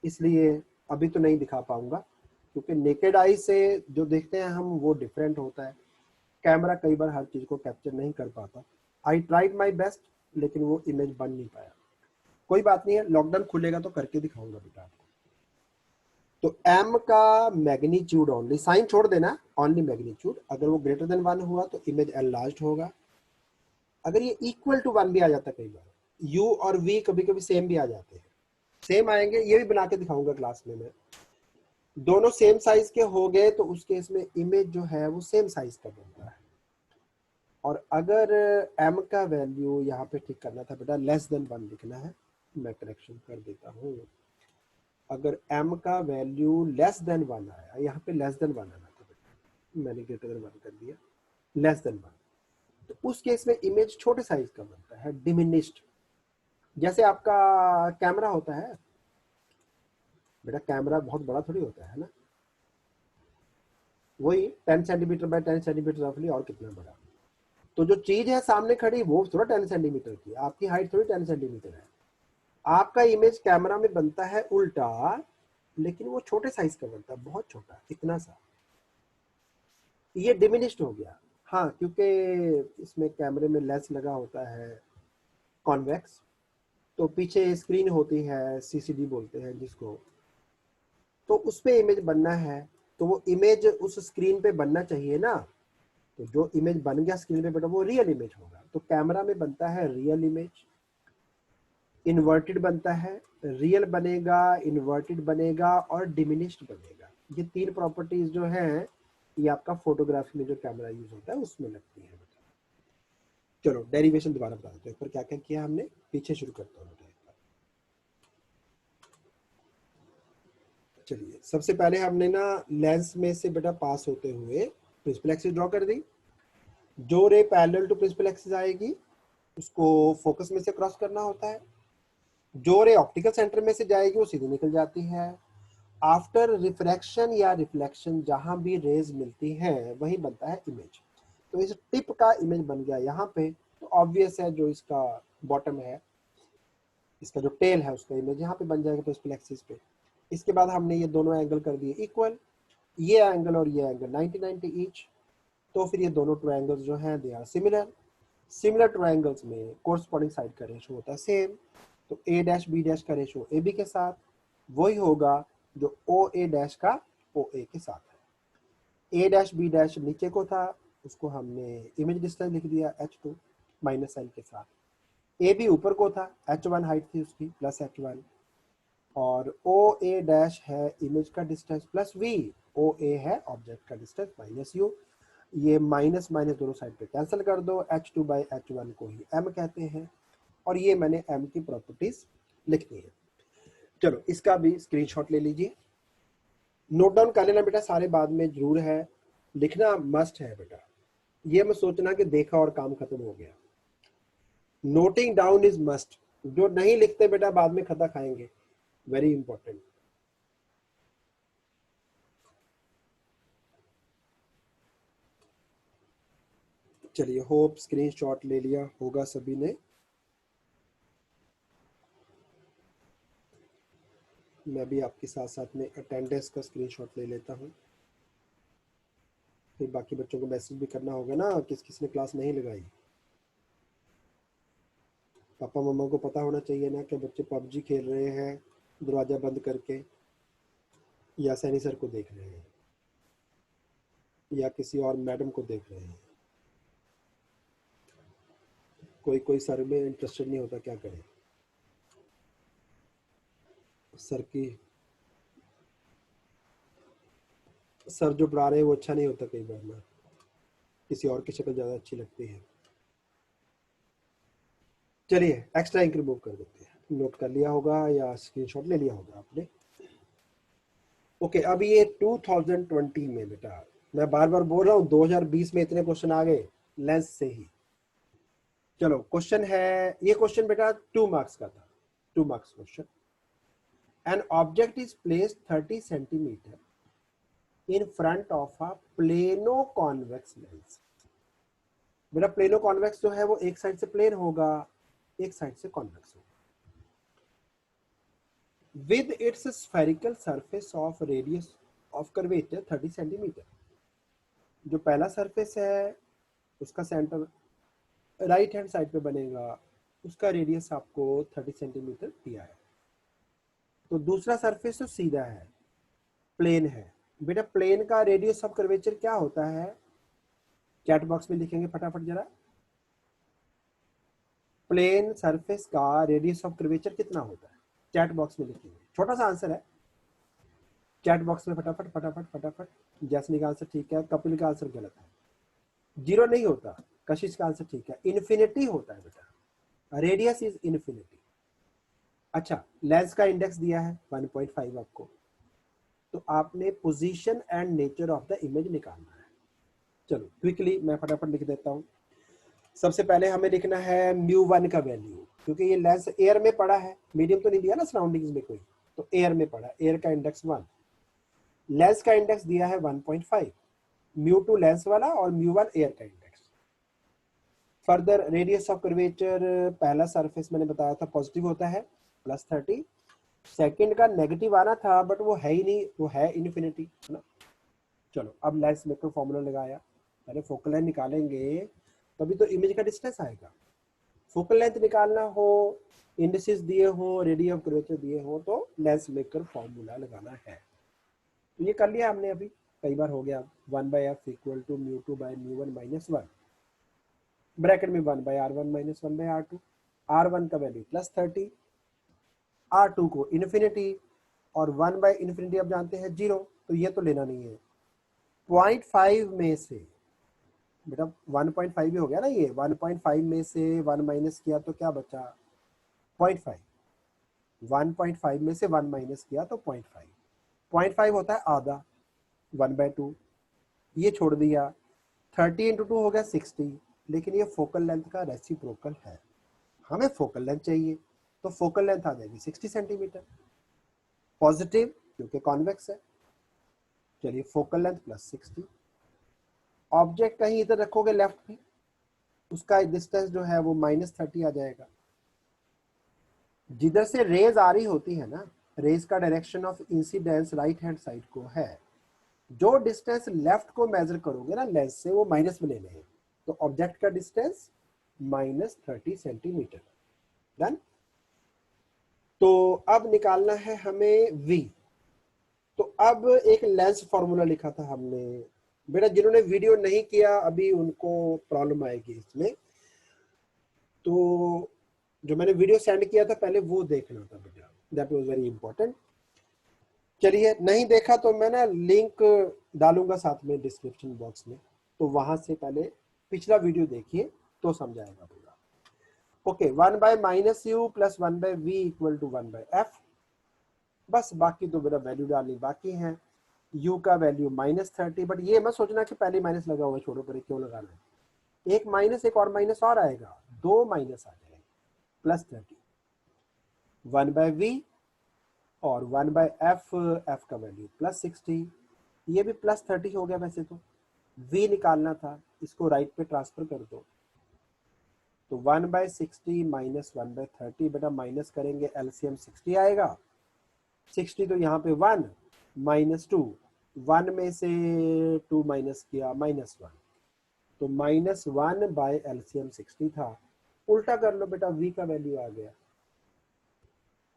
इसलिए अभी तो नहीं दिखा पाऊंगा, क्योंकि नेकेड आई से जो देखते हैं हम वो डिफरेंट होता है, कैमरा कई बार हर चीज़ को कैप्चर नहीं कर पाता। आई ट्राइड माई बेस्ट, लेकिन वो इमेज बन नहीं पाया। कोई बात नहीं है, लॉकडाउन खुलेगा तो करके दिखाऊंगा बेटा आपको। तो m का मैग्नीट्यूड ओनली, साइन छोड़ देना, ओनली मैग्नीट्यूड, अगर वो ग्रेटर देन 1 हुआ तो इमेज एनलार्ज्ड होगा। अगर ये इक्वल टू 1 भी आ जाता है, कई बार u और v कभी कभी सेम भी आ जाते हैं, सेम आएंगे, ये भी बना के दिखाऊंगा क्लास में मैं। दोनों सेम साइज के हो गए तो उस केस में इमेज जो है वो सेम साइज का बनता है। और अगर m का वैल्यू यहाँ पे ठीक करना था बेटा, <1 लिखना है, मैं करेक्शन कर देता हूँ। अगर m का वैल्यू <1 आया, यहाँ पे <1 आना था बेटा, मैंने >1 कर दिया, <1, तो उस केस में इमेज छोटे साइज का बनता है, डिमिनिश्ड। जैसे आपका कैमरा होता है बेटा, कैमरा बहुत बड़ा थोड़ी होता है ना, वही 10 सेंटीमीटर बाय 10 सेंटीमीटर रफली, और कितना बड़ा। तो जो चीज है सामने खड़ी वो थोड़ा 10 सेंटीमीटर की, आपकी हाइट थोड़ी 10 सेंटीमीटर है। आपका इमेज कैमरा में बनता है उल्टा, लेकिन वो छोटे साइज का बनता है, बहुत छोटा, इतना सा, ये डिमिनिश्ड हो गया। हाँ, क्योंकि इसमें कैमरे में लेंस लगा होता है कॉन्वेक्स, तो पीछे स्क्रीन होती है, सीसीडी बोलते हैं जिसको, तो उस पे इमेज बनना है, तो वो इमेज उस स्क्रीन पे बनना चाहिए ना, तो जो इमेज बन गया स्क्रीन पे बेटा वो रियल इमेज होगा। तो कैमरा में बनता है रियल इमेज, इन्वर्टेड बनता है, रियल बनेगा, इन्वर्टेड बनेगा और डिमिनिश्ड बनेगा। ये तीन प्रॉपर्टीज जो हैं ये आपका फोटोग्राफी में जो कैमरा यूज होता है उसमें लगती है। चलो डेरिवेशन दोबारा बता देते हैं, पर क्या क्या किया हमने, पीछे शुरू करता हूँ। चलिए सबसे पहले हमने ना लेंस में से बेटा पास होते हुए प्रिंसिपल एक्सिस ड्रॉ कर दी। जो ray parallel to principal axis आएगी उसको फोकस में से क्रॉस करना होता है। जो रे ऑप्टिकल सेंटर में से जाएगी वो सीधी निकल जाती है। आफ्टर रिफ्रैक्शन या रिफ्लेक्शन जहां भी रेज मिलती हैं वही बनता है इमेज। तो इस टिप का इमेज बन गया यहाँ पे, तो ऑब्वियस है जो इसका बॉटम है, इसका जो टेल है उसका इमेज यहाँ पे बन जाएगा प्रिंसिपल एक्सिस पे। इसके बाद हमने ये दोनों एंगल कर दिए इक्वल, ये एंगल और ये एंगल 90-90 ईच। तो फिर ये दोनों ट्रायंगल्स जो हैं they are similar. Similar triangles में कोरस्पॉन्डिंग साइड का रेशो होता है सेम। तो ए डैश बी डैश का रेशो ए बी के साथ वही होगा जो ओ ए डैश का ओ ए के साथ है। ए डैश बी डैश नीचे को था, उसको हमने इमेज डिस्टेंस लिख दिया h2 माइनस एल के साथ। ए बी ऊपर को था, h1 हाइट थी उसकी प्लस h1, और ओ ए डैश है इमेज का डिस्टेंस प्लस वी, ओ ए है ऑब्जेक्ट का डिस्टेंस माइनस यू। ये माइनस माइनस दोनों साइड पे कैंसिल कर दो, h2 बाई h1 को ही m कहते हैं, और ये मैंने m की प्रॉपर्टीज लिख दी है। चलो इसका भी स्क्रीनशॉट ले लीजिए, नोट डाउन कर लेना बेटा, सारे बाद में जरूर है, लिखना मस्ट है बेटा। ये मत सोचना कि देखा और काम खत्म हो गया। नोटिंग डाउन इज मस्ट, जो नहीं लिखते बेटा बाद में खता खाएंगे, वेरी इंपॉर्टेंट। चलिए होप स्क्रीनशॉट ले लिया होगा सभी ने। मैं भी आपके साथ साथ में अटेंडेंस का स्क्रीनशॉट ले लेता हूँ, फिर बाकी बच्चों को मैसेज भी करना होगा ना किस किस ने क्लास नहीं लगाई। पापा मम्मा को पता होना चाहिए ना कि बच्चे पबजी खेल रहे हैं दरवाजा बंद करके, या सैनी सर को देख रहे हैं, या किसी और मैडम को देख रहे हैं। कोई कोई सर में इंटरेस्टेड नहीं होता, क्या करें। सर की सर जो पढ़ा रहे हैं वो अच्छा नहीं होता कई बार ना, किसी और की शक्ल ज़्यादा अच्छी लगती है। चलिए एक्स्ट्रा इंक रिमूव कर देते हैं, नोट कर लिया होगा या स्क्रीनशॉट ले लिया होगा आपने। ओके अब ये 2020 में बेटा, मैं बार बार बोल रहा हूँ 2020 में इतने क्वेश्चन आ गए लेंस से ही। चलो क्वेश्चन है, ये क्वेश्चन बेटा 2 मार्क्स का था, 2 marks question. An object is placed 30 centimetre in front of a plano convex lens। मेरा प्लेनो कॉन्वेक्स जो है वो एक साइड से प्लेन होगा, एक साइड से कॉन्वेक्स होगा। With its spherical surface of radius of curvature 30 centimetre. जो पहला सरफेस है उसका सेंटर राइट हैंड साइड पे बनेगा, उसका रेडियस आपको 30 सेंटीमीटर दिया है। तो दूसरा सरफेस तो सीधा है, प्लेन है। बेटा प्लेन का रेडियस ऑफ कर्वेचर क्या होता है, चैट बॉक्स में लिखेंगे फटाफट जरा। प्लेन सरफेस का रेडियस ऑफ कर्वेचर कितना होता है, चैट बॉक्स में लिखेंगे, छोटा सा आंसर है, चैट बॉक्स में फटाफट फटाफट फटाफट। जैसमिन का आंसर ठीक है, कपिल का आंसर गलत है, 0 नहीं होता। कशिश का आंसर ठीक है, इन्फिनिटी होता है बेटा, रेडियस इज इन्फिनिटी। अच्छा लेंस का इंडेक्स दिया है 1.5 आपको, तो आपने position and nature of the image निकालना है। चलो क्विकली मैं फटाफट लिख देता हूँ। सबसे पहले हमें लिखना है μ1 का वैल्यू, क्योंकि ये लेंस एयर में पड़ा है, मीडियम तो नहीं दिया ना सराउंडिंग्स में कोई, तो एयर में पड़ा, एयर का इंडेक्स 1, लेंस का इंडेक्स दिया है 1.5, μ2 लेंस वाला और μ1 एयर का index. Further radius of curvature, पहला सरफेस मैंने बताया था पॉजिटिव होता है +30, सेकंड का नेगेटिव आना था बट वो है ही नहीं, वो है इन्फिनिटी, है ना। चलो अब लेंस मेकर फॉर्मूला लगाया, पहले फोकल लेंथ निकालेंगे तभी तो इमेज का डिस्टेंस आएगा। फोकल लेंथ निकालना हो, इंडिसेस दिए हो, रेडियस ऑफ कर्वेचर दिए हो, तो लेंस मेकर फॉर्मूला लगाना है। तो ये कर लिया हमने अभी। कई बार हो गया 1/f इक्वल टू μ2/μ1 - 1, ब्रैकेट में 1/r1 - 1/r2, r1 का वैल्यू +30, r2 को इन्फिनिटी, और 1/∞ आप जानते हैं 0, तो ये तो लेना नहीं है। 0.5 में से बेटा 1.5 भी हो गया ना, ये 1.5 में से 1 माइनस किया तो क्या बचा 0.5, 1.5 में से 1 माइनस किया तो 0.5, 0.5 होता है आधा 1/2, ये छोड़ दिया, 30 × 2 हो गया 60, लेकिन ये फोकल लेंथ का रेसिप्रोकल है, हमें फोकल लेंथ चाहिए, तो फोकल लेंथ आ जाएगी 60 सेंटीमीटर, पॉजिटिव क्योंकि कॉन्वेक्स है। चलिए फोकल लेंथ +60, ऑब्जेक्ट कहीं इधर रखोगे लेफ्ट में, उसका डिस्टेंस जो है वो -30 आ जाएगा। जिधर से रेज आ रही होती है ना, रेज का direction of incidence right hand side को है, जो डिस्टेंस लेफ्ट को मेजर करोगे ना लेंस से, वो माइनस में लेने हैं, तो ऑब्जेक्ट का डिस्टेंस -30 सेंटीमीटर। डन। तो अब निकालना है हमें v। तो अब एक लेंस फॉर्मूला लिखा था हमने, बेटा जिन्होंने वीडियो नहीं किया अभी उनको प्रॉब्लम आएगी इसमें, तो जो मैंने वीडियो सेंड किया था पहले वो देखना था बेटा, दैट वाज वेरी इंपॉर्टेंट। चलिए नहीं देखा तो मैं ना लिंक डालूंगा साथ में डिस्क्रिप्शन बॉक्स में, तो वहां से पहले पिछला वीडियो देखिए तो समझाएगा पूरा। Okay, 1/-u + 1/v equal to 1/f, बस बाकी तो मेरा वैल्यू डालनी बाकी है। u का वैल्यू -30, बट ये मत सोचना कि पहले माइनस लगा हुआ, छोड़ो पर क्यों लगाना है, एक माइनस एक और माइनस और आएगा, 2 माइनस आ जाएगा, +30, 1/v और 1/f, f का वैल्यू +60, ये भी +30 हो गया। वैसे तो v निकालना था, इसको राइट पे ट्रांसफर कर दो, तो 1/60 - 1/30, बेटा माइनस करेंगे एलसीएम 60 आएगा, 60 तो यहाँ पे 1 -2, 1 में से 2 माइनस किया -1, तो -1 बाय एलसीएम 60 था। उल्टा कर लो बेटा, v का वैल्यू आ गया,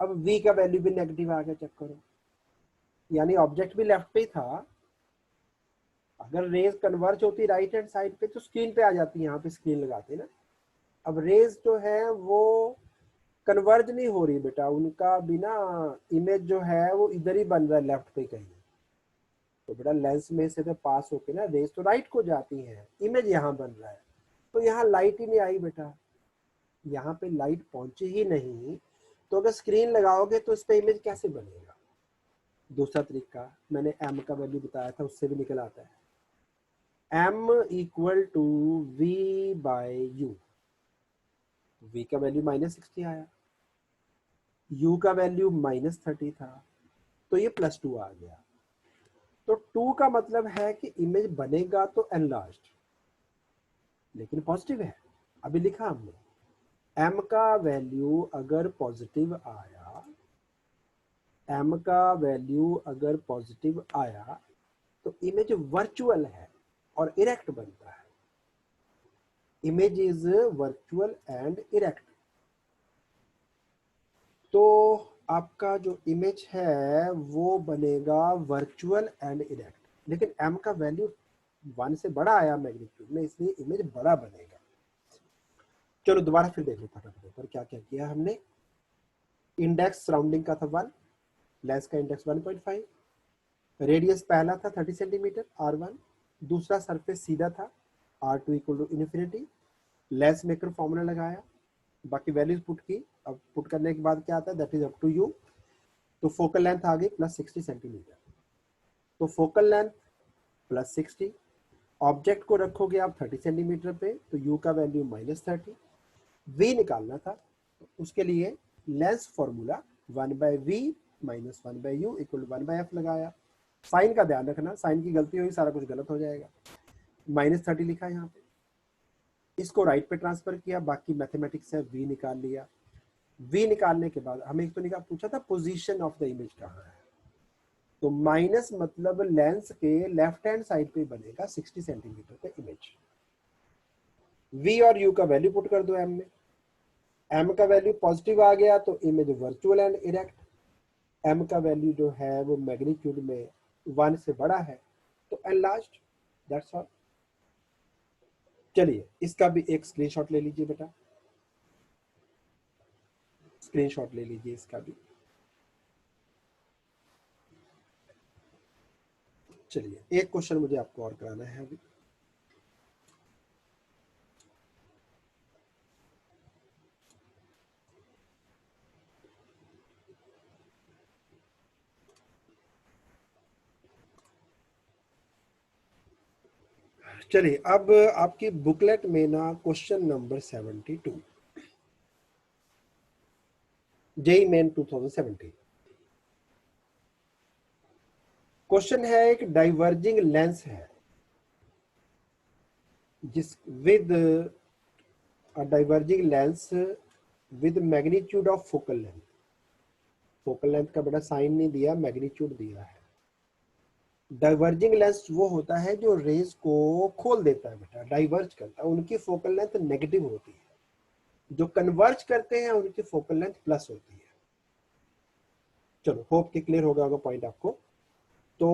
अब v का वैल्यू भी नेगेटिव आ गया, चेक करो, यानी ऑब्जेक्ट भी लेफ्ट पे ही था, अगर रेज कन्वर्ज होती राइट हैंड साइड पे तो स्क्रीन पे आ जाती, यहाँ पे स्क्रीन लगाते ना, अब रेज जो है वो कन्वर्ज नहीं हो रही बेटा, उनका बिना इमेज जो है वो इधर ही बन रहा है लेफ्ट पे कहीं, तो बेटा लेंस में से तो पास होके ना रेज तो राइट को जाती है, इमेज यहाँ बन रहा है, तो यहाँ लाइट ही नहीं आई बेटा, यहाँ पे लाइट पहुंची ही नहीं, तो अगर स्क्रीन लगाओगे तो इस पे इमेज कैसे बनेगा। दूसरा तरीका मैंने m का वैल्यू बताया था, उससे भी निकल आता है, m equal to v/u, v का वैल्यू -60 आया, u का वैल्यू -30 था, तो ये +2 आ गया, तो 2 का मतलब है कि इमेज बनेगा तो एनलार्ज्ड, लेकिन पॉजिटिव है, अभी लिखा हमने, m का वैल्यू अगर पॉजिटिव आया, m का वैल्यू अगर पॉजिटिव आया तो इमेज वर्चुअल है और इरेक्ट बनता है, image is virtual and erect. तो आपका जो इमेज है वो बनेगा वर्चुअल एंड इरेक्ट, लेकिन m का वैल्यू 1 से बड़ा आया मैग्नीट्यूड में, इसलिए इमेज बड़ा बनेगा। चलो दोबारा फिर देख लो फटाफट पर क्या क्या किया हमने। इंडेक्स सराउंडिंग का था 1, लेंस का इंडेक्स 1.5, रेडियस पहला था 30 सेंटीमीटर r1, दूसरा सरफेस सीधा था r2 equal to infinity, lens maker formula लगाया, बाकी वैल्यूज पुट की, अब पुट करने के बाद क्या आता है, that is up to you. तो फोकल लेंथ आ गई +60 सेंटीमीटर, तो फोकल लेंथ +60, ऑब्जेक्ट को रखोगे आप 30 सेंटीमीटर पे, तो u का वैल्यू -30, v निकालना था, तो उसके लिए lens formula 1/v - 1/u equal to 1/f लगाया। साइन का ध्यान रखना, साइन की गलती हुई सारा कुछ गलत हो जाएगा, -30 लिखा यहाँ पे, इसको राइट पे ट्रांसफर किया, बाकी मैथमेटिक्स है, v निकाल लिया। v निकालने के बाद हमें एक तो निकाल पूछा था पोजीशन ऑफ द इमेज कहाँ है, तो माइनस मतलब लेंस के लेफ्ट हैंड साइड पे बनेगा 60 सेंटीमीटर पे इमेज। v और u का वैल्यू पुट कर दो m में, m का वैल्यू पॉजिटिव आ गया तो image virtual and erect, m का वैल्यू जो है वो मैग्नीट्यूड में 1 से बड़ा है, तो एनलार्ज्ड, दैट्स ऑल। चलिए इसका भी एक स्क्रीनशॉट ले लीजिए बेटा, स्क्रीनशॉट ले लीजिए इसका भी। चलिए एक क्वेश्चन मुझे आपको और कराना है अभी। चलिए अब आपकी बुकलेट में ना question number 72, JEE Main 2017। Question है एक डाइवर्जिंग लेंस है जिस with a diverging lens with magnitude of focal length. Focal length का बड़ा साइन नहीं दिया, मैग्नीट्यूड दिया है। डाइवर्जिंग लेंस वो होता है जो रेज को खोल देता है बेटा, डाइवर्ज करता है, उनकी फोकल लेंथ नेगेटिव होती है। जो कन्वर्ज करते हैं उनकी फोकल लेंथ प्लस होती है। चलो होप कि क्लियर हो गया होगा पॉइंट आपको। तो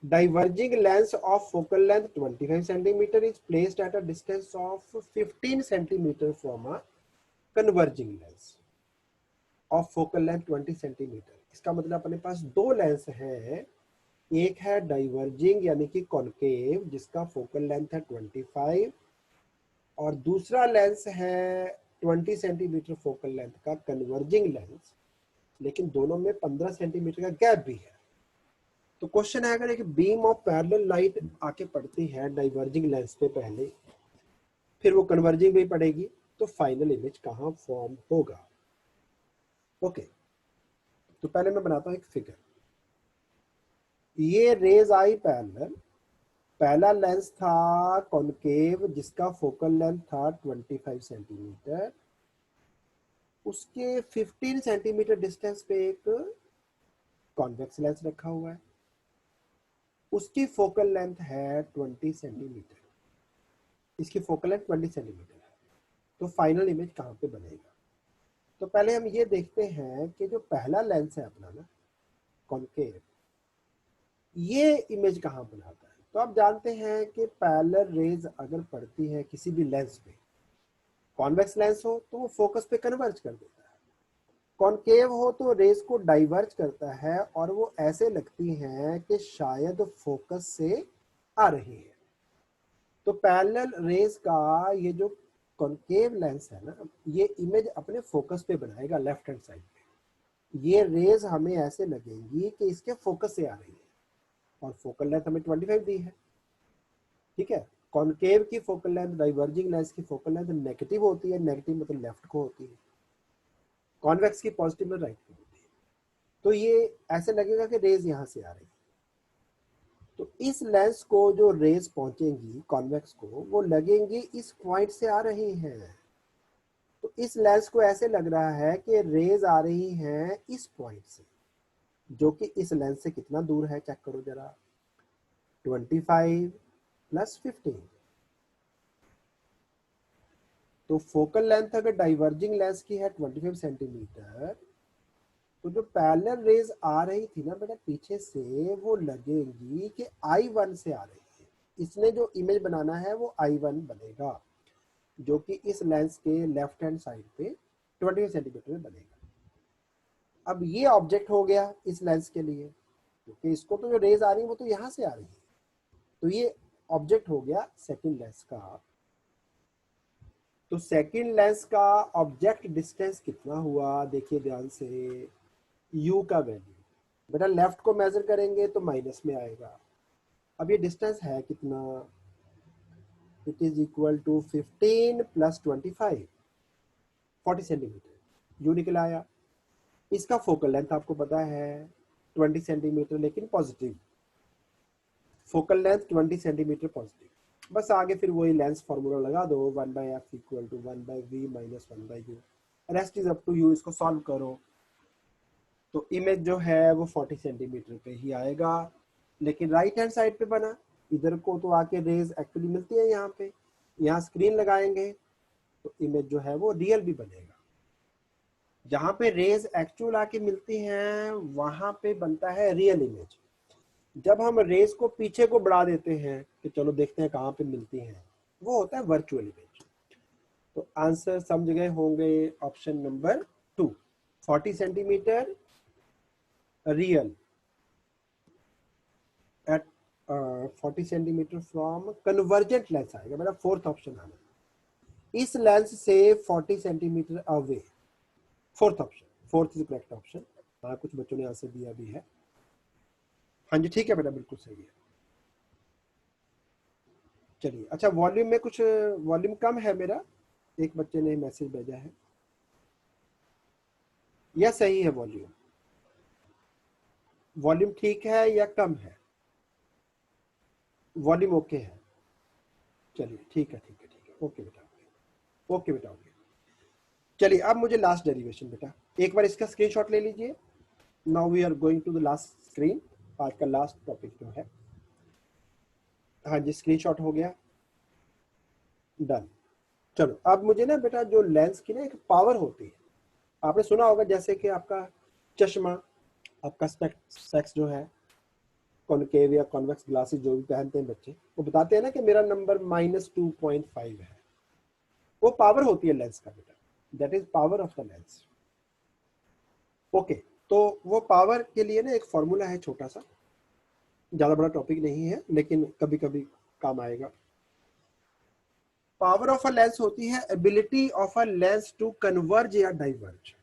diverging lens of focal length 25 centimeter is placed at a distance of 15 centimeter from a converging lens of focal length 20 centimeter। इसका मतलब अपने पास दो लेंस हैं, एक है डाइवर्जिंग यानी कि कॉन्केव जिसका फोकल लेंथ है 25, और दूसरा लेंस है 20 सेंटीमीटर फोकल लेंथ का कन्वर्जिंग लेंस, लेकिन दोनों में 15 सेंटीमीटर का गैप भी है। तो क्वेश्चन है अगर एक बीम ऑफ पैरेलल लाइट आके पड़ती है डाइवर्जिंग लेंस पे पहले, फिर वो कन्वर्जिंग भी पड़ेगी, तो फाइनल इमेज कहाँ फॉर्म होगा। ओके तो पहले मैं बनाता हूं एक फिगर। ये रेज आई पैरेलल, पहला लेंस था कॉन्केव जिसका फोकल लेंथ था 25 सेंटीमीटर, उसके 15 सेंटीमीटर डिस्टेंस पे एक कॉन्वेक्स लेंस रखा हुआ है, उसकी फोकल लेंथ है 20 सेंटीमीटर, इसकी फोकल लेंथ 20 सेंटीमीटर है। तो फाइनल इमेज कहाँ पे बनेगा। तो पहले हम ये देखते हैं कि जो पहला लेंस है अपना ना कॉन्केव, ये इमेज कहाँ बनाता है। तो आप जानते हैं कि पैरेलल रेज अगर पड़ती है किसी भी लेंस पे, कॉन्वेक्स लेंस हो तो वो फोकस पे कन्वर्ज कर देता है, कॉन्केव हो तो रेज को डाइवर्ज करता है और वो ऐसे लगती हैं कि शायद फोकस से आ रही है। तो पैरेलल रेज का ये जो कॉन्केव लेंस है ना, ये इमेज अपने फोकस पे बनाएगा लेफ्ट हैंड साइड पे। ये रेज हमें ऐसे लगेंगी कि इसके फोकस से आ रही है, और फोकल लेंथ हमें 25 दी है, ठीक है। कॉन्केव की फोकल लेंथ, डाइवर्जिंग लेंस की फोकल लेंथ नेगेटिव होती है, नेगेटिव मतलब लेफ्ट को होती है, कॉन्वेक्स की पॉजिटिव में राइट को होती है। तो ये ऐसे लगेगा कि रेज यहाँ से आ रही है। तो इस लेंस को जो रेज पहुंचेंगी कॉन्वेक्स को, वो लगेंगी इस पॉइंट से आ रही हैं। तो इस लेंस को ऐसे लग रहा है कि रेज आ रही हैं इस पॉइंट से, जो कि इस लेंस से कितना दूर है, चेक करो जरा, 25 प्लस 15। तो फोकल लेंथ अगर डाइवर्जिंग लेंस की है 25 सेंटीमीटर, तो जो पैरेलल रेज आ रही थी ना बेटा पीछे से, वो लगेगी कि I1 से आ रही है। इसने जो इमेज बनाना है वो I1 बनेगा, जो कि इस लेंस के लेफ्ट हैंड साइड पे 20 सेंटीमीटर में बनेगा। अब ये ऑब्जेक्ट हो गया इस लेंस के लिए, क्योंकि इसको तो जो रेज आ रही है वो तो यहाँ से आ रही है। तो ये ऑब्जेक्ट हो गया सेकंड लेंस का। तो सेकंड लेंस का ऑब्जेक्ट डिस्टेंस कितना हुआ, देखिए ध्यान से, u का वैल्यू बेटा लेफ्ट को मेजर करेंगे तो माइनस में आएगा। अब ये डिस्टेंस है कितना, it is equal to 15 plus 25, 40 centimetre, u निकल आया। इसका फोकल लेंथ आपको पता है 20 सेंटीमीटर, लेकिन positive focal length 20 centimetre positive. बस आगे फिर वही लेंस फॉर्मूला लगा दो, 1/f equal to 1/v minus 1/u, rest is up to you. इसको सॉल्व करो तो इमेज जो है वो 40 सेंटीमीटर पे ही आएगा, लेकिन राइट हैंड साइड पे बना। इधर को तो आके रेज एक्चुअली मिलती है यहाँ पे, यहाँ स्क्रीन लगाएंगे तो इमेज जो है वो रियल भी बनेगा। जहाँ पे रेज एक्चुअल आके मिलती हैं वहां पे बनता है रियल इमेज। जब हम रेस को पीछे को बढ़ा देते हैं कि चलो देखते हैं कहाँ पे मिलती हैं, वो होता है वर्चुअल इमेज। तो आंसर समझ गए होंगे option number 2, 40 centimetre real at 40 centimetre from convergent lens आएगा मेरा फोर्थ ऑप्शन आना, इस लेंस से 40 centimetre away, fourth option, fourth is correct option. हाँ कुछ बच्चों ने आंसर दिया भी है। हाँ जी ठीक है बेटा, बिल्कुल सही है। चलिए अच्छा, वॉल्यूम में कुछ वॉल्यूम कम है मेरा, एक बच्चे ने मैसेज भेजा है, या सही है वॉल्यूम? वॉल्यूम ठीक है या कम है? वॉल्यूम ओके है? चलिए ठीक है ठीक है ठीक है, ओके बेटा, ओके बेटा ओके। चलिए अब मुझे लास्ट डेरिवेशन बेटा, एक बार इसका स्क्रीनशॉट ले लीजिए। Now we are going to the last screen, आज का लास्ट टॉपिक जो है। हाँ जी स्क्रीनशॉट हो गया, डन। चलो अब मुझे ना बेटा, जो लेंस की ना एक पावर होती है, आपने सुना होगा जैसे कि आपका चश्मा, आपका स्पेक्स जो है, कॉनकेव या कॉन्वेक्स ग्लासेस जो भी पहनते हैं बच्चे, वो बताते हैं ना कि मेरा नंबर -2.5 है, वो पावर होती है लेंस का बेटा, that is power of the lens. Okay, तो वो पावर के लिए ना एक फॉर्मूला है छोटा सा, ज्यादा बड़ा टॉपिक नहीं है लेकिन कभी कभी काम आएगा। पावर ऑफ अ लेंस होती है ability of a lens to converge या डाइवर्ज।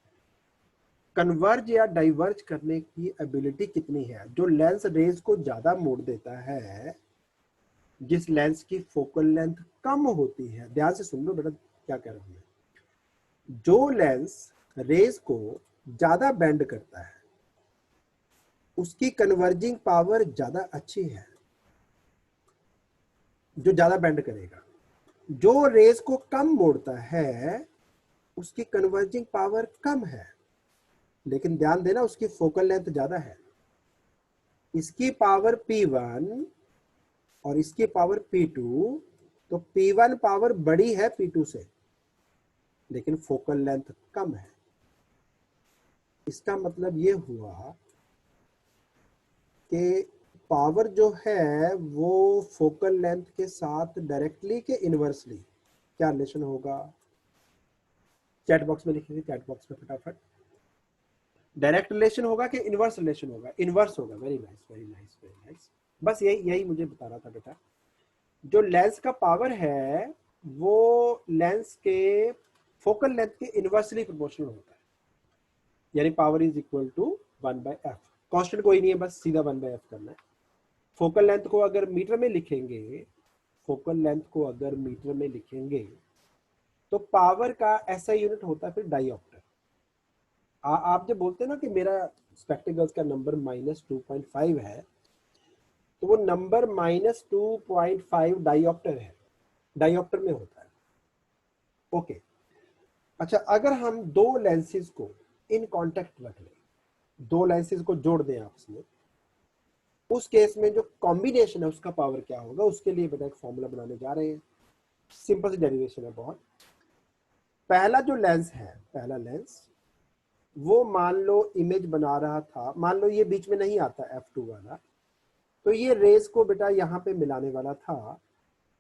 कन्वर्ज या डाइवर्ज करने की एबिलिटी कितनी है, जो लेंस रेज को ज्यादा मोड़ देता है, जिस लेंस की फोकल लेंथ कम होती है, ध्यान से सुन लो बेटा क्या कह रहा हूं मैं, जो लेंस रेज को ज्यादा बेंड करता है उसकी कन्वर्जिंग पावर ज्यादा अच्छी है, जो ज्यादा बेंड करेगा। जो रेज को कम मोड़ता है उसकी कन्वर्जिंग पावर कम है, लेकिन ध्यान देना उसकी फोकल लेंथ ज्यादा है। इसकी पावर P1 और इसकी पावर P2, तो P1 पावर बड़ी है P2 से, लेकिन फोकल लेंथ कम है। इसका मतलब ये हुआ कि पावर जो है वो फोकल लेंथ के साथ डायरेक्टली के इनवर्सली क्या रिलेशन होगा, चैट बॉक्स में लिखिए, चैट बॉक्स में फटाफट। डायरेक्ट रिलेशन होगा कि इनवर्स रिलेशन होगा? इनवर्स होगा। Very nice very nice very nice, बस यही यही मुझे बता रहा था बेटा। जो लेंस का पावर है वो लेंस के फोकल लेंथ के इनवर्सली प्रोपोर्शनल होता है, यानी power is equal to 1/f। Constant कोई नहीं है, बस सीधा 1/f करना है। फोकल लेंथ को अगर मीटर में लिखेंगे, फोकल लेंथ को अगर मीटर में लिखेंगे तो पावर का ऐसा यूनिट होता है फिर डाइऑप्टर। आप जब बोलते हैं ना कि मेरा स्पेक्टिकल्स का नंबर -2.5 है, तो वो नंबर -2.5 डाइऑप्टर है, डाइऑप्टर में होता है। ओके अच्छा, अगर हम दो लेंसेज को इन कांटेक्ट रख लें, दो लेंसेज को जोड़ दें आपस में, उस केस में जो कॉम्बिनेशन है उसका पावर क्या होगा, उसके लिए बेटा एक फॉर्मूला बनाने जा रहे हैं। सिंपल सी डेरिवेशन है बहुत। पहला जो लेंस है, पहला लेंस, वो मान लो इमेज बना रहा था, मान लो ये बीच में नहीं आता F2 वाला, तो ये रेज को बेटा यहाँ पे मिलाने वाला था,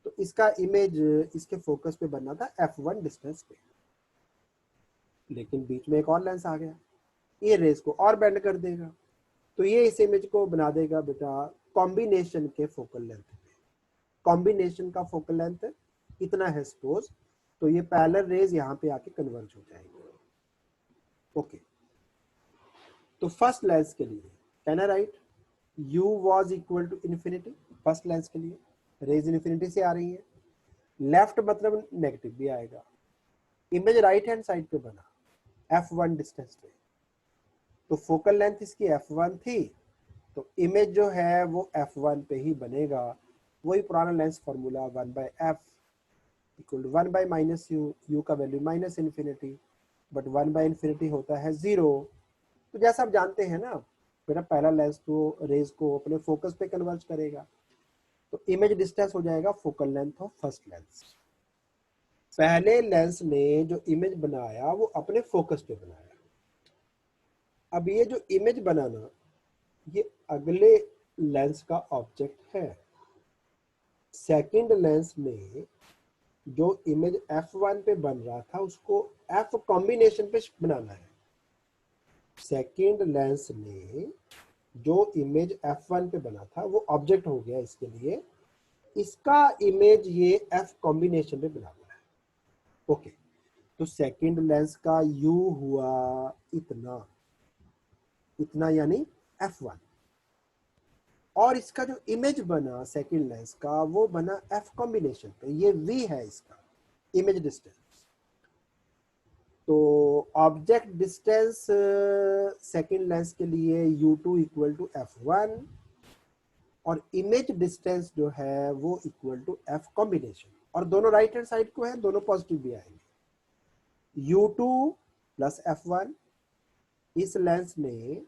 तो इसका इमेज इसके फोकस पे बनना था F1 डिस्टेंस पे, लेकिन बीच में एक और लेंस आ गया, ये रेज को और बेंड कर देगा, तो ये इस इमेज को बना देगा बेटा कॉम्बिनेशन के फोकल लेंथ पे। कॉम्बिनेशन का फोकल लेंथ इतना है सपोज, तो ये पैरेलल रेज यहाँ पे आके कन्वर्ज हो जाएगी। ओके, तो फर्स्ट लेंस के लिए can I right u was equal to infinity, first lens के लिए रेज इन्फिनिटी से आ रही है, लेफ्ट मतलब नेगेटिव भी आएगा, इमेज राइट हैंड साइड पे बना F1 डिस्टेंस पे, तो फोकल लेंथ इसकी F1 थी, तो इमेज जो है वो F1 पे ही बनेगा। वही पुराना lens formula 1/f equal to 1/-u, u का वैल्यू -इन्फिनिटी, बट 1/इन्फिनिटी होता है 0। तो जैसा आप जानते हैं ना मेरा, पहला लेंस तो रेज को अपने फोकस पे कन्वर्ज करेगा, तो इमेज डिस्टेंस हो जाएगा focal length of first lens. पहले लेंस ने जो इमेज बनाया वो अपने फोकस पे बनाया। अब ये जो इमेज बनाना, ये अगले लेंस का ऑब्जेक्ट है। सेकंड लेंस में जो इमेज f1 पे बन रहा था उसको f कॉम्बिनेशन पे बनाना है। सेकंड लेंस में जो इमेज f1 पे बना था वो ऑब्जेक्ट हो गया इसके लिए, इसका इमेज ये f कॉम्बिनेशन पे बनाना है। ओके, तो सेकंड लेंस का u हुआ इतना, इतना यानी f1, और इसका जो इमेज बना सेकंड लेंस का वो बना f कॉम्बिनेशन पे, ये v है इसका इमेज डिस्टेंस। तो ऑब्जेक्ट डिस्टेंस सेकंड लेंस के लिए u2 इक्वल टू f1 और इमेज डिस्टेंस जो है वो इक्वल टू f कॉम्बिनेशन, और दोनों राइट हैंड साइड को है, दोनों पॉजिटिव भी आएंगे। u2 प्लस f1, इस लेंस में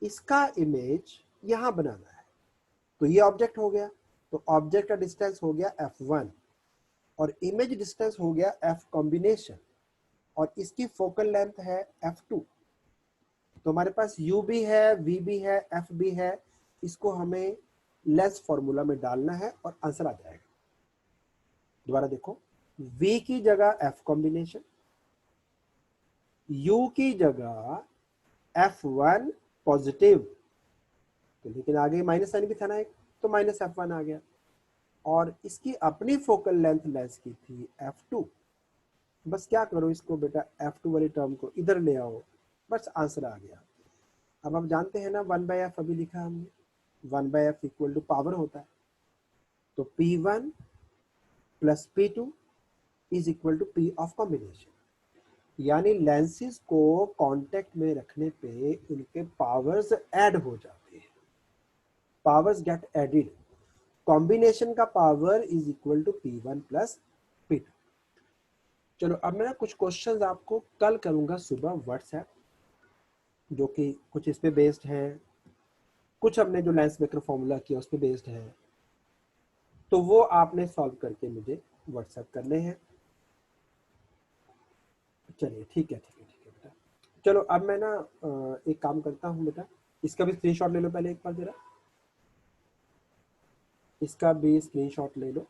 इसका इमेज यहां बनाना है, तो ये ऑब्जेक्ट हो गया, तो ऑब्जेक्ट का डिस्टेंस हो गया f1 और इमेज डिस्टेंस हो गया f कॉम्बिनेशन, और इसकी फोकल लेंथ है f2। तो हमारे पास u भी है, v भी है, f भी है, इसको हमें लेंस फॉर्मूला में डालना है और आंसर आ जाएगा। दोबारा देखो, v की जगह f कॉम्बिनेशन, u की जगह f1 पॉजिटिव, तो लेकिन आगे माइनस साइन भी था ना एक, तो माइनस f1 आ गया, और इसकी अपनी फोकल लेंथ लेंस की थी f2। बस क्या करो, इसको बेटा f2 वाली टर्म को इधर ले आओ, बस आंसर आ गया। अब आप जानते हैं ना 1/f अभी लिखा हमने, 1/f इक्वल टू पावर होता है, तो P1 plus P2 is equal to P of combination, यानी लेंसेज को कांटेक्ट में रखने पे उनके पावर्स ऐड हो जाते हैं, पावर्स गेट एडेड, कॉम्बिनेशन का power is equal to P1 plus P2। चलो अब मैं ना कुछ क्वेश्चंस आपको कल करूंगा सुबह व्हाट्सएप, जो कि कुछ इस पे बेस्ड है, कुछ हमने जो लेंस मेकर फॉर्मूला किया उस पे बेस्ड है, तो वो आपने सॉल्व करके मुझे व्हाट्सएप करने हैं। चलिए ठीक है ठीक है ठीक है बेटा। चलो अब मैं ना एक काम करता हूँ बेटा, इसका भी स्क्रीनशॉट ले लो पहले एक बार जरा, इसका भी स्क्रीनशॉट ले लो।